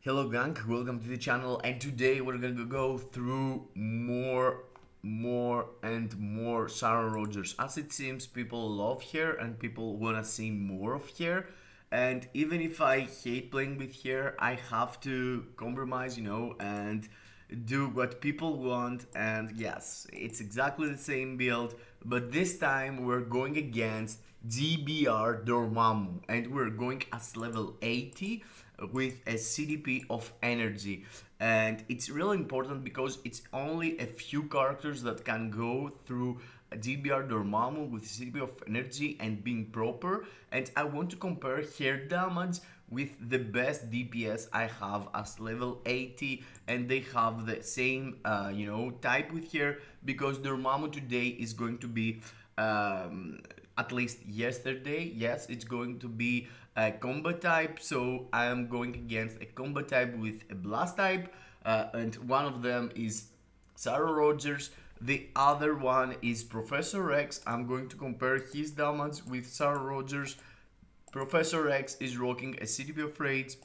Hello gang, welcome to the channel, and today we're gonna go through and more Sharon Rogers. As it seems, people love her and people wanna see more of her. And even if I hate playing with her, I have to compromise, and do what people want. And yes, it's exactly the same build, but this time we're going against DBR Dormamu, and we're going as level 80 with a CDP of energy. And it's really important because it's only a few characters that can go through DBR Dormammu with CDP of energy and being proper. And I want to compare her damage with the best DPS I have as level 80, and they have the same type with her, because Dormammu today is going to be at least yesterday, yes, it's going to be a combat type. So I am going against a combat type with a blast type, and one of them is Sharon Rogers. The other one is Professor X. I'm going to compare his damage with Sharon Rogers. Professor X is rocking a CDP of Rage.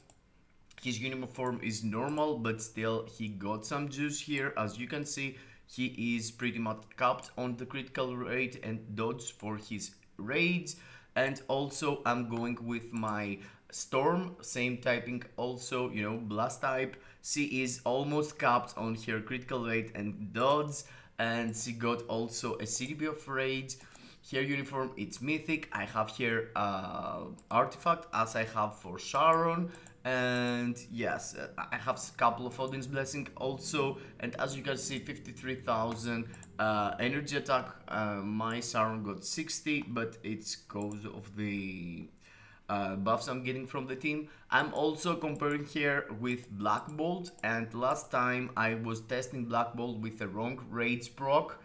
His uniform is normal, but still he got some juice here. As you can see, he is pretty much capped on the critical rate and dodge for his raids. And also I'm going with my Storm, same typing also, blast type. She is almost capped on her critical rate and dodge, and she got also a CDP of rage. Her uniform, it's mythic. I have here artifact as I have for Sharon. And yes, I have a couple of Odin's Blessing also. And as you can see, 53,000 energy attack. My Sharon got 60, but it's because of the buffs I'm getting from the team. I'm also comparing here with Black Bolt, and last time I was testing Black Bolt with the wrong rage proc.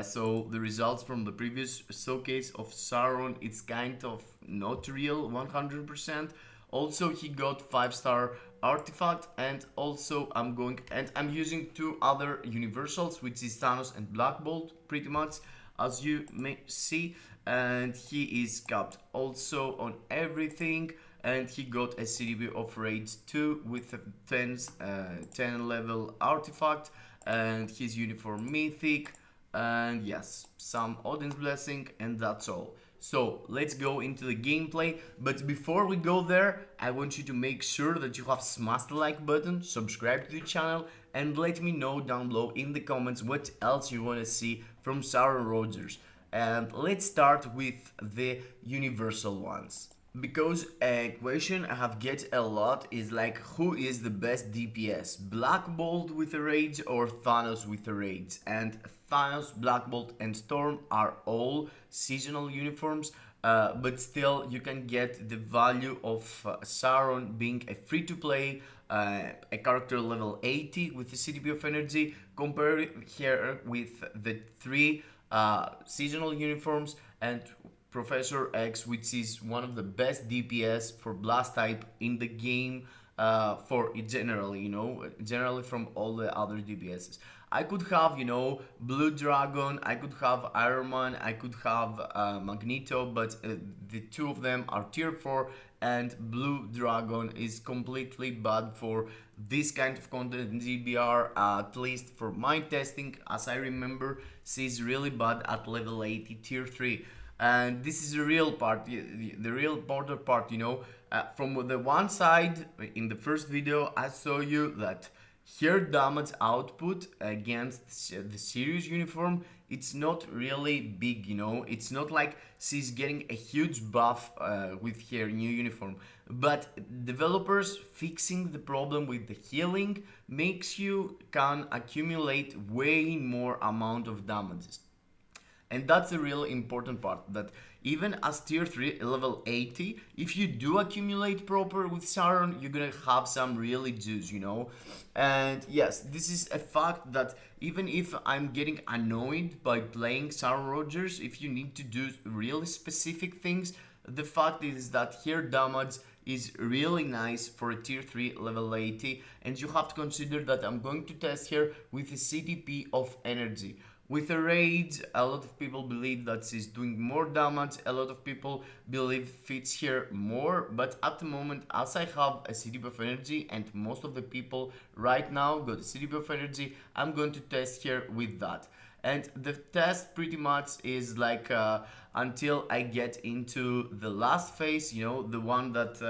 So the results from the previous showcase of Sharon, it's kind of not real 100%. Also, he got 5-star artifact, and also I'm using two other universals, which is Thanos and Black Bolt, pretty much, as you may see. And he is capped also on everything, and he got a CDB of rage 2 with a 10 level artifact, and his uniform mythic, and yes, some Odin's Blessing, and that's all. So let's go into the gameplay, but before we go there, I want you to make sure that you have smashed the like button, subscribe to the channel, and let me know down below in the comments what else you want to see from Sharon Rogers. And let's start with the universal ones, because a question I have get a lot is like, who is the best DPS, Black Bolt with a rage or Thanos with a rage? And Thanos, Black Bolt and Storm are all seasonal uniforms, but still you can get the value of Sharon being a free-to-play, a character level 80 with the CDP of energy. Compare here with the three seasonal uniforms and Professor X, which is one of the best DPS for blast type in the game, for generally, generally from all the other DPSs. I could have, Blue Dragon, I could have Iron Man, I could have Magneto, but the two of them are tier 4, and Blue Dragon is completely bad for this kind of content in GBR, at least for my testing. As I remember, she's really bad at level 80 tier 3. And this is the real part, the real border part, from the one side. In the first video I saw you that her damage output against the Sirius uniform, it's not really big, it's not like she's getting a huge buff with her new uniform, but developers fixing the problem with the healing makes you can accumulate way more amount of damages. And that's the real important part, that even as tier 3 level 80, if you do accumulate proper with Sharon, you're gonna have some really juice, And yes, this is a fact that even if I'm getting annoyed by playing Sharon Rogers, if you need to do really specific things, the fact is that her damage is really nice for a tier 3 level 80, and you have to consider that I'm going to test her with a CDP of energy. With a raid, a lot of people believe that he's doing more damage, a lot of people believe fits here more, but at the moment, as I have a city of energy and most of the people right now got a city of energy, I'm going to test here with that. And the test pretty much is like until I get into the last phase, you know, the one that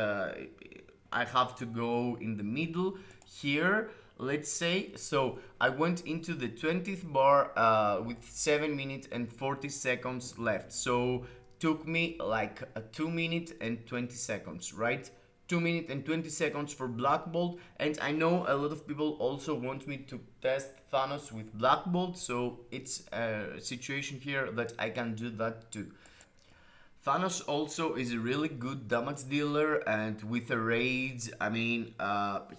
I have to go in the middle here, let's say. So I went into the 20th bar with 7 minutes and 40 seconds left. So took me like 2 minutes and 20 seconds, right? 2 minutes and 20 seconds for Black Bolt, and I know a lot of people also want me to test Thanos with Black Bolt, so it's a situation here that I can do that too. Thanos also is a really good damage dealer, and with a raid, I mean,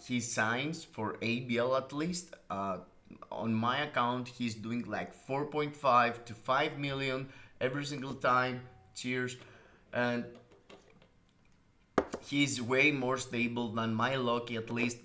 he signs for ABL at least. On my account, he's doing like 4.5 to 5 million every single time. Cheers. And he's way more stable than my Loki at least,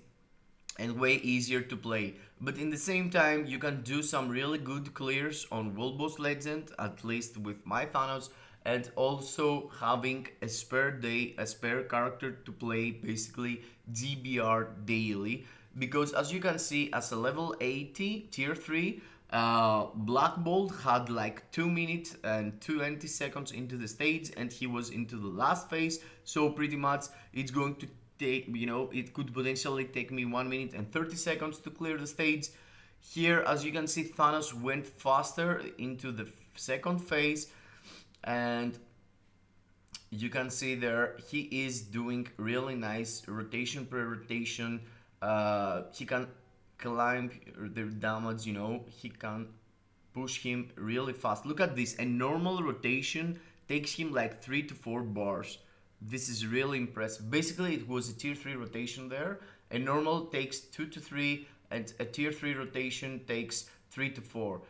and way easier to play. But in the same time, you can do some really good clears on World Boss Legend, at least with my Thanos, and also having a spare day, a spare character to play basically GBR daily. Because as you can see, as a level 80 tier 3, Black Bolt had like 2 minutes and 20 seconds into the stage, and he was into the last phase. So pretty much it's going to take, you know, it could potentially take me 1 minute and 30 seconds to clear the stage. Here, as you can see, Thanos went faster into the second phase, and you can see there he is doing really nice rotation per rotation. He can climb the damage, you know, he can push him really fast. Look at this, a normal rotation takes him like 3 to 4 bars. This is really impressive. Basically, it was a tier 3 rotation there. A normal takes 2 to 3, and a tier 3 rotation takes 3 to 4.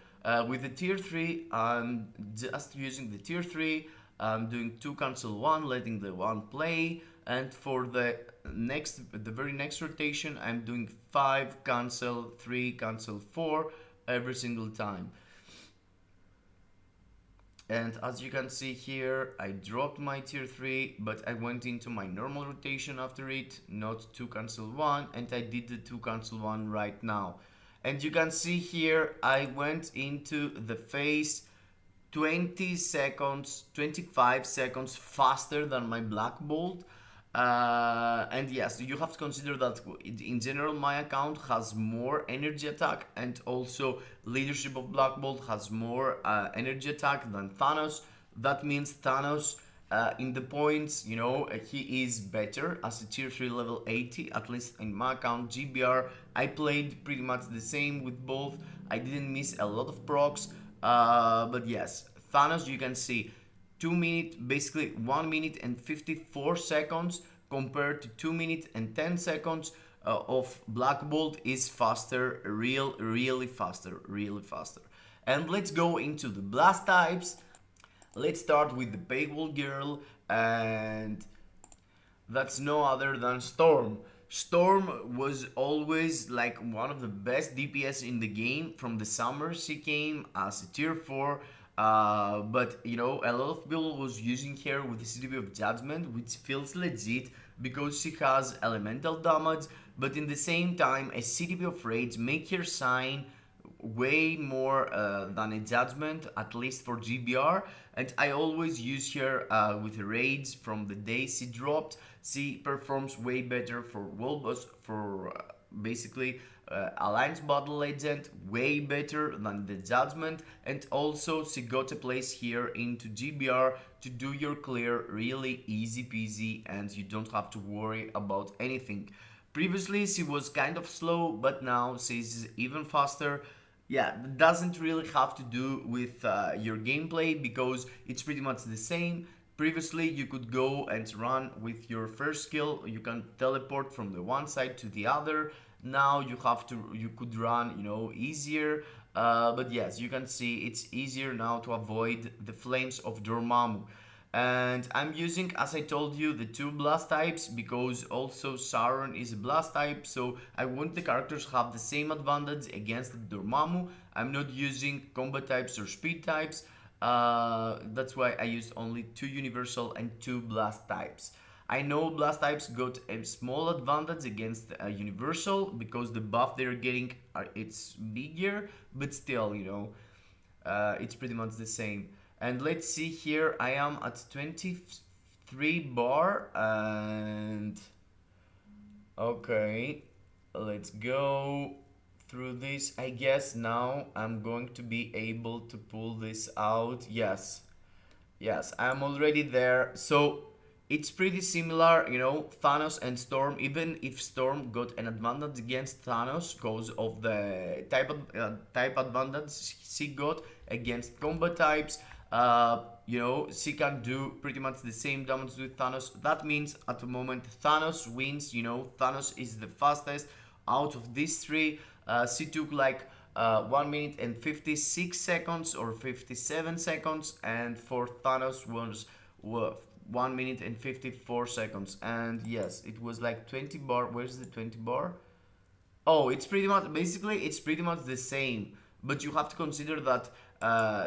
With the tier 3, I'm just using the tier 3. I'm doing 2 cancel 1, letting the 1 play. And for the very next rotation, I'm doing 5 cancel, 3 cancel 4 every single time. And as you can see here, I dropped my tier 3, but I went into my normal rotation after it, not 2 cancel 1, and I did the 2 cancel 1 right now. And you can see here, I went into the phase 20 seconds, 25 seconds faster than my Black Bolt. And yes, you have to consider that in general my account has more energy attack, and also leadership of Black Bolt has more energy attack than Thanos. That means Thanos in the points, you know, he is better as a tier 3 level 80, at least in my account GBR. I played pretty much the same with both. I didn't miss a lot of procs, but yes, Thanos, you can see 2 minutes, basically 1 minute and 54 seconds compared to 2 minutes and 10 seconds of Black Bolt is faster, really faster. And let's go into the blast types. Let's start with the paywall girl, and that's no other than Storm. Storm was always like one of the best DPS in the game. From the summer she came as a tier 4, but you know, a lot of people was using her with the CDP of Judgment, which feels legit because she has elemental damage, but in the same time a CDP of Rage make her sign way more than a Judgment, at least for GBR. And I always use her with Rage from the day she dropped. She performs way better for World Boss, for basically Alliance Battle Legend, way better than the Judgment. And also she got a place here into GBR to do your clear really easy peasy, and you don't have to worry about anything. Previously she was kind of slow, but now she's even faster. Yeah, that doesn't really have to do with your gameplay, because it's pretty much the same. Previously you could go and run with your first skill, you can teleport from the one side to the other. Now you could run, you know, easier, but yes, you can see it's easier now to avoid the flames of Dormamu. And I'm using, as I told you, the 2 blast types, because also Sharon is a blast type, so I want the characters to have the same advantage against the Dormamu. I'm not using combat types or speed types. That's why I used only 2 universal and 2 blast types. I know blast types got a small advantage against universal because the buff they're getting it's bigger, but still, it's pretty much the same. And let's see here, I am at 23 bar and okay, let's go through this. I guess now I'm going to be able to pull this out. Yes, I'm already there. So it's pretty similar, Thanos and Storm. Even if Storm got an advantage against Thanos because of the type advantage she got against combat types, she can do pretty much the same damage with Thanos. That means at the moment Thanos wins. Thanos is the fastest out of these three. She took like 1 minute and 56 seconds or 57 seconds, and for Thanos was 1 minute and 54 seconds. And yes, it was like 20 bar. Where's the 20 bar? Oh, it's pretty much, basically it's pretty much the same, but you have to consider that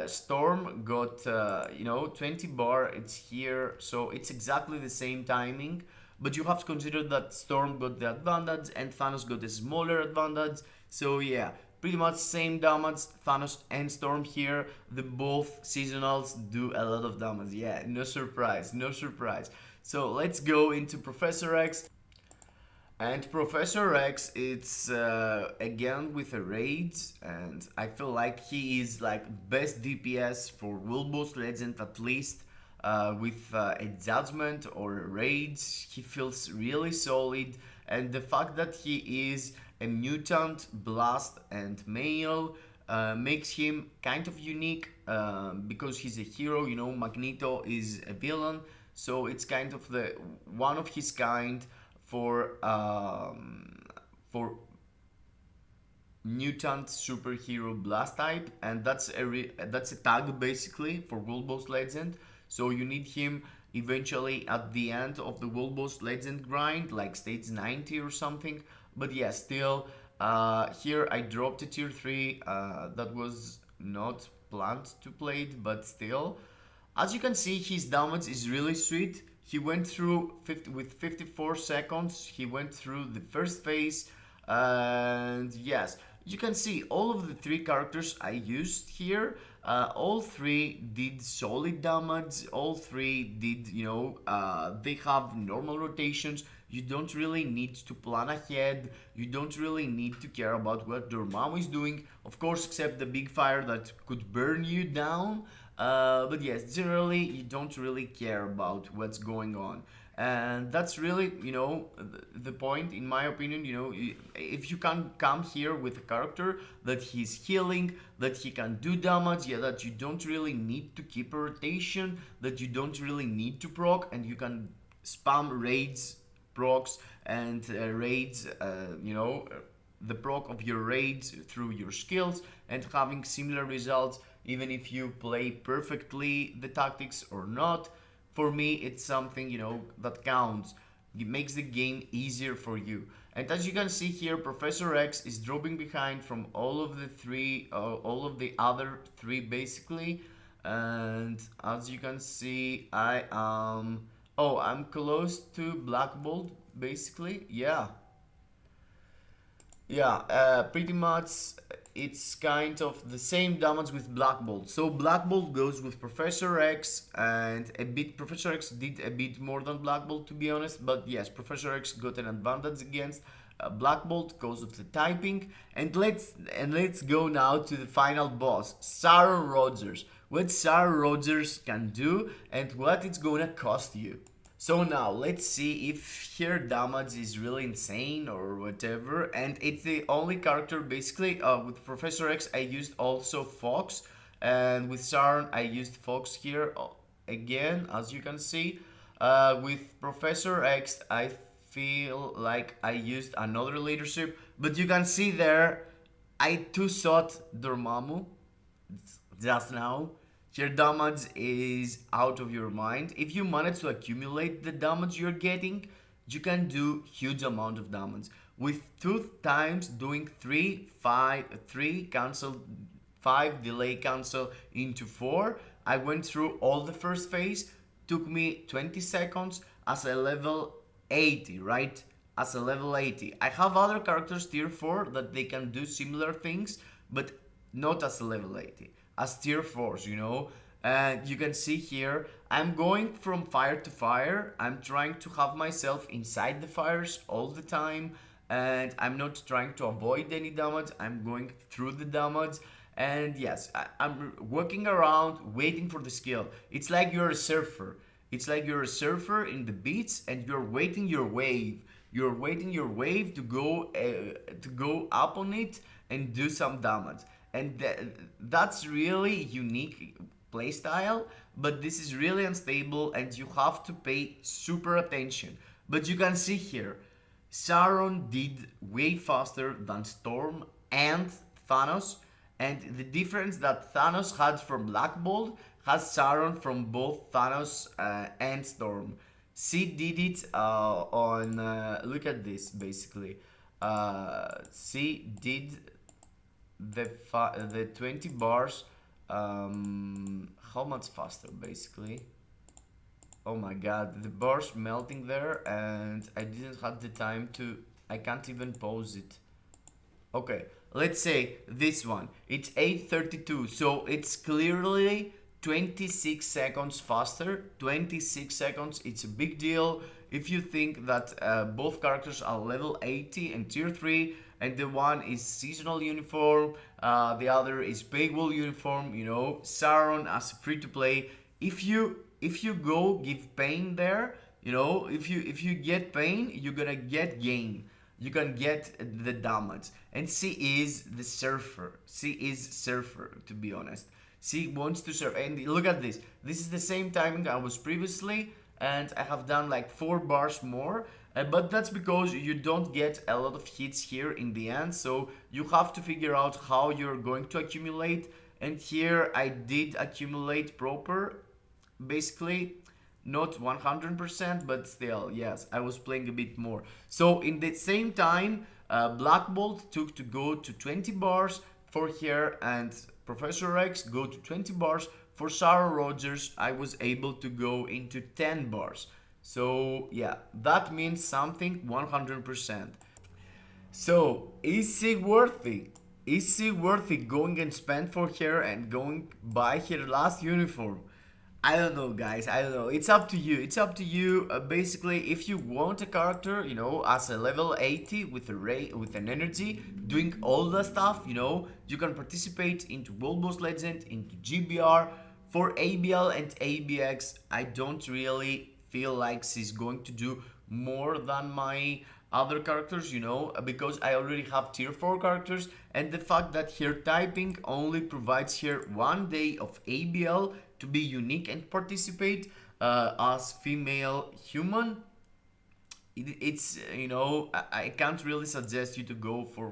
Storm got 20 bar, it's here, so it's exactly the same timing, but you have to consider that Storm got the advantage and Thanos got a smaller advantage. So yeah, pretty much same damage, Thanos and Storm here. The both seasonals do a lot of damage. Yeah, no surprise, no surprise. So let's go into Professor X. And Professor X, it's again with a raid, and I feel like he is like best DPS for World Boss Legend, at least with a judgment or a raid. He feels really solid, and the fact that he is a mutant, blast, and male makes him kind of unique because he's a hero. Magneto is a villain, so it's kind of the one of his kind for mutant superhero blast type, and that's a tag basically for World Boss Legend. So you need him eventually at the end of the World Boss Legend grind, like stage 90 or something. But yeah, still here I dropped a tier 3. That was not planned to play it, but still, as you can see, his damage is really sweet. He went through with 54 seconds. He went through the first phase, and yes, you can see all of the 3 characters I used here. All 3 did solid damage. All 3 did, they have normal rotations. You don't really need to plan ahead. You don't really need to care about what Dormamu is doing. Of course, except the big fire that could burn you down. But yes, generally you don't really care about what's going on, and that's really the point, in my opinion. If you can come here with a character that he's healing, that he can do damage, yeah, that you don't really need to keep a rotation, that you don't really need to proc, and you can spam raids, procs, and raids, the proc of your raids through your skills, and having similar results even if you play perfectly the tactics or not. For me, it's something that counts. It makes the game easier for you. And as you can see here, Professor X is dropping behind from all of the other 3 basically. And as you can see, I'm close to Black Bolt basically. Pretty much it's kind of the same damage with Black Bolt. So Black Bolt goes with Professor X, and Professor X did a bit more than Black Bolt, to be honest, but yes, Professor X got an advantage against Black Bolt because of the typing. And let's go now to the final boss, Sharon Rogers. What Sharon Rogers can do and what it's gonna cost you. So now let's see if her damage is really insane or whatever, and it's the only character basically. With Professor X I used also Fox, and with Sharon I used Fox here again, as you can see. With Professor X I feel like I used another leadership, but you can see there I two-shot Dormamu just now. Your damage is out of your mind. If you manage to accumulate the damage you're getting, you can do huge amount of damage. With 2 times doing 3, 5, 3 cancel 5, delay cancel into 4. I went through all the first phase, took me 20 seconds as a level 80, right? As a level 80. I have other characters tier 4 that they can do similar things, but not as a level 80, as tier 4s, you know. And you can see here, I'm going from fire to fire. I'm trying to have myself inside the fires all the time, and I'm not trying to avoid any damage. I'm going through the damage. And yes, I'm walking around waiting for the skill. It's like you're a surfer. It's like you're a surfer in the beach and you're waiting your wave. You're waiting your wave to go up on it and do some damage. And that's really unique playstyle, but this is really unstable and you have to pay super attention. But you can see here, Sharon did way faster than Storm and Thanos, and the difference that Thanos had from Black Bolt has Sharon from both Thanos and Storm. She did it on look at this basically. She did the 20 bars how much faster basically. Oh my god, the bars melting there and I didn't have the time to, I can't even pause it. Okay, let's say this one, it's 8:32, so it's clearly 26 seconds faster. 26 seconds, it's a big deal. If you think that both characters are level 80 and tier 3, and the one is seasonal uniform, the other is paywall uniform, you know, Sharon as free to play. If you go give pain there, you know, if you get pain, you're gonna get gain. You can get the damage. And she is the surfer. She is surfer, to be honest. She wants to surf. And look at this. This is the same timing I was previously, and I have done like 4 bars more. But that's because you don't get a lot of hits here in the end, so you have to figure out how you're going to accumulate. And here I did accumulate proper, basically not 100%, but still, yes, I was playing a bit more. So in the same time, Black Bolt took to go to 20 bars for here, and Professor X go to 20 bars. For Sharon Rogers, I was able to go into 10 bars. So yeah, that means something 100%. So is it worthy? Is it worthy going and spend for her and going buy her last uniform? I don't know, guys. I don't know. It's up to you. It's up to you. Basically, if you want a character, you know, as a level 80 with a with an energy, doing all the stuff, you know, you can participate into World Boss Legend, into GBR. For ABL and ABX, I don't really feel like she's going to do more than my other characters, you know, because I already have tier 4 characters, and the fact that her typing only provides her 1 day of ABL to be unique and participate as female human. It's, you know, I can't really suggest you to go for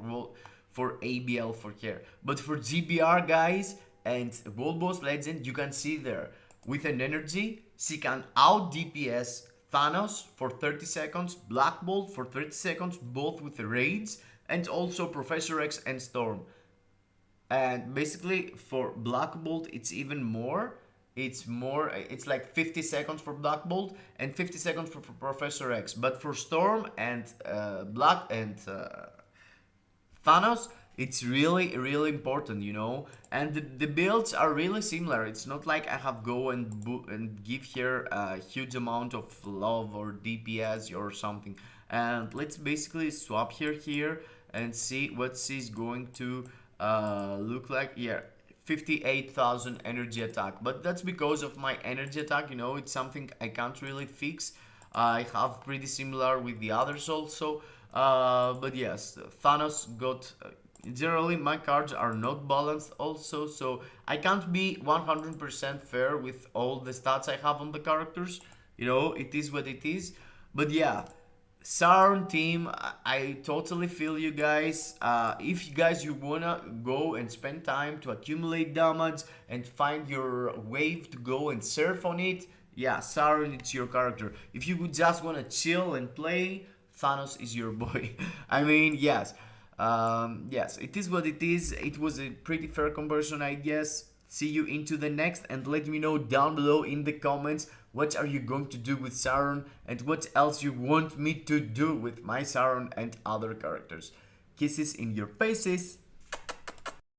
ABL for her. But for GBR, guys, and World Boss Legend, you can see there, with an energy, she can out DPS Thanos for 30 seconds, Black Bolt for 30 seconds, both with the raids, and also Professor X and Storm. And basically for Black Bolt, it's even more. It's like 50 seconds for Black Bolt and 50 seconds for Professor X. But for Storm and Thanos, it's really, really important, you know. And the builds are really similar. It's not like I have go and give here a huge amount of love or DPS or something. And let's basically swap here and see what she's going to look like. Yeah, 58,000 energy attack. But that's because of my energy attack, you know. It's something I can't really fix. I have pretty similar with the others also. But yes, Thanos got... generally, my cards are not balanced also, so I can't be 100% fair with all the stats I have on the characters. You know, it is what it is. But yeah, Sharon team, I totally feel you guys. If you guys you wanna go and spend time to accumulate damage and find your wave to go and surf on it, yeah, Sharon, it's your character. If you just wanna chill and play, Thanos is your boy. I mean, yes. Yes, it is what it is. It was a pretty fair conversion, I guess. See you into the next, and let me know down below in the comments what are you going to do with Sharon and what else you want me to do with my Sharon and other characters. Kisses in your faces.